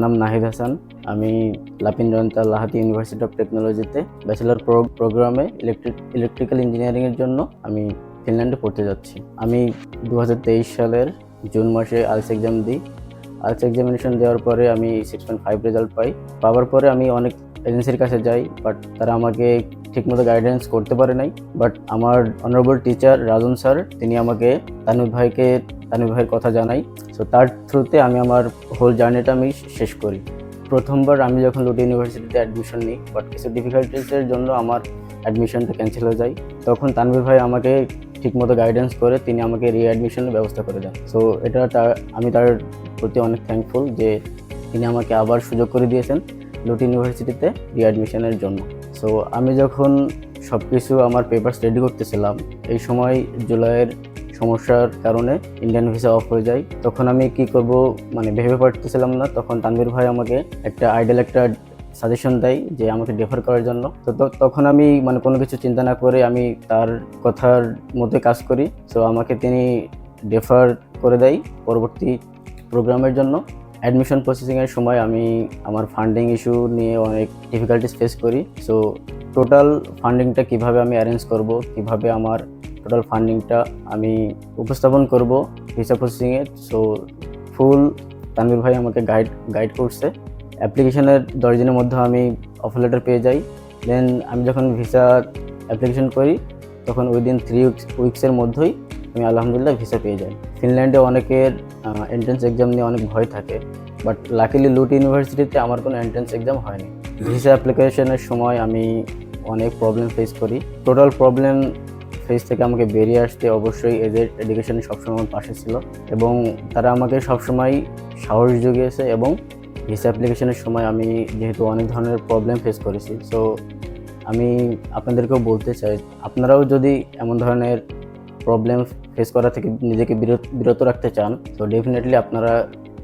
নাম নাহিদ হাসান। আমি লাপিন Jayanta লাহাতি university of টেকনোলজিতে ব্যাচেলর প্রোগ্রামে ইলেকট্রিক্যাল ইঞ্জিনিয়ারিংয়ের জন্য আমি ফিনল্যান্ডে পড়তে যাচ্ছি। আমি 2023 সালের জুন মাসে আইএলটিএস এক্সাম দিই। আইএলটিএস এক্সামিনেশন দেওয়ার পরে আমি 6.5 রেজাল্ট পাই। পাওয়ার পরে আমি অনেক এজেন্সির কাছে যাই, বাট তারা আমাকে ঠিকমতো গাইডেন্স করতে পারে নাই। বাট আমার অনারেবল টিচার রাজন স্যার, তিনি আমাকে তানভীর ভাইয়ের কথা জানাই। সো তার থ্রুতে আমি আমার হোল জার্নিটা আমি শেষ করি। প্রথমবার আমি যখন লুটি ইউনিভার্সিটিতে অ্যাডমিশন নিই, বাট কিছু ডিফিকাল্টিসের জন্য আমার অ্যাডমিশনটা ক্যান্সেল হয়ে যায়। তখন তানভীর ভাই আমাকে ঠিকমতো গাইডেন্স করে তিনি আমাকে রিঅ্যাডমিশনের ব্যবস্থা করে দেন। সো আমি তার প্রতি অনেক থ্যাঙ্কফুল যে তিনি আমাকে আবার সুযোগ করে দিয়েছেন লুটি ইউনিভার্সিটিতে রিঅ্যাডমিশনের জন্য। সো আমি যখন সব কিছু আমার পেপারস রেডি করতেছিলাম, এই সময় জুলাইয়ের সমস্যার কারণে ইন্ডিয়ান ভিসা অফ হয়ে যায়। তখন আমি কি করব ভেবে পারতেছিলাম না। তখন তানভীর ভাই আমাকে একটা সাজেশন দেয় যে আমাকে ডেফার করার জন্য। তো তখন আমি কোনো কিছু চিন্তা না করে আমি তার কথার মধ্যে কাজ করি। সো আমাকে তিনি ডেফার করে দেয় পরবর্তী প্রোগ্রামের জন্য। অ্যাডমিশন প্রসেসিংয়ের সময় আমি আমার ফান্ডিং ইস্যু নিয়ে অনেক ডিফিকাল্টিস ফেস করি। সো টোটাল ফান্ডিংটা কিভাবে আমি অ্যারেঞ্জ করব, কিভাবে আমার টোটাল ফান্ডিংটা আমি উপস্থাপন করব ভিসা প্রসেসিংয়ে, সো ফুল তানভীর ভাই আমাকে গাইড করছে। অ্যাপ্লিকেশনের 10 দিনের মধ্যে আমি অফার লেটার পেয়ে যাই। দেন আমি যখন ভিসা অ্যাপ্লিকেশন করি তখন উইদিন 3 উইকসের মধ্যেই আমি আলহামদুলিল্লাহ ভিসা পেয়ে যাই। ফিনল্যান্ডে অনেকের এন্ট্রান্স এক্সাম নিয়ে অনেক ভয় থাকে, বাট লাকিলি লুটি ইউনিভার্সিটিতে আমার কোনো এন্ট্রান্স এক্সাম হয়নি। ভিসা অ্যাপ্লিকেশনের সময় আমি অনেক প্রবলেম ফেস করি। টোটাল প্রবলেম ফেস থেকে আমাকে বেরিয়ে আসতে অবশ্যই এদের এডুকেশন সবসময় আমার পাশে ছিল এবং তারা আমাকে সবসময় সাহস জুগিয়েছে। এবং ভিসা অ্যাপ্লিকেশনের সময় আমি যেহেতু অনেক ধরনের প্রবলেম ফেস করেছি, সো আমি আপনাদেরকেও বলতে চাই আপনারাও যদি এমন ধরনের প্রবলেম ফেস করা থেকে নিজেকে বিরত রাখতে চান, তো ডেফিনেটলি আপনারা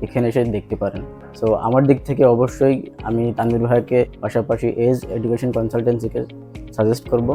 এখানে এসে দেখতে পারেন। সো আমার দিক থেকে অবশ্যই আমি তানভীর ভাইকে পাশাপাশি এজ এডুকেশন কনসালটেন্সিকে সাজেস্ট করব।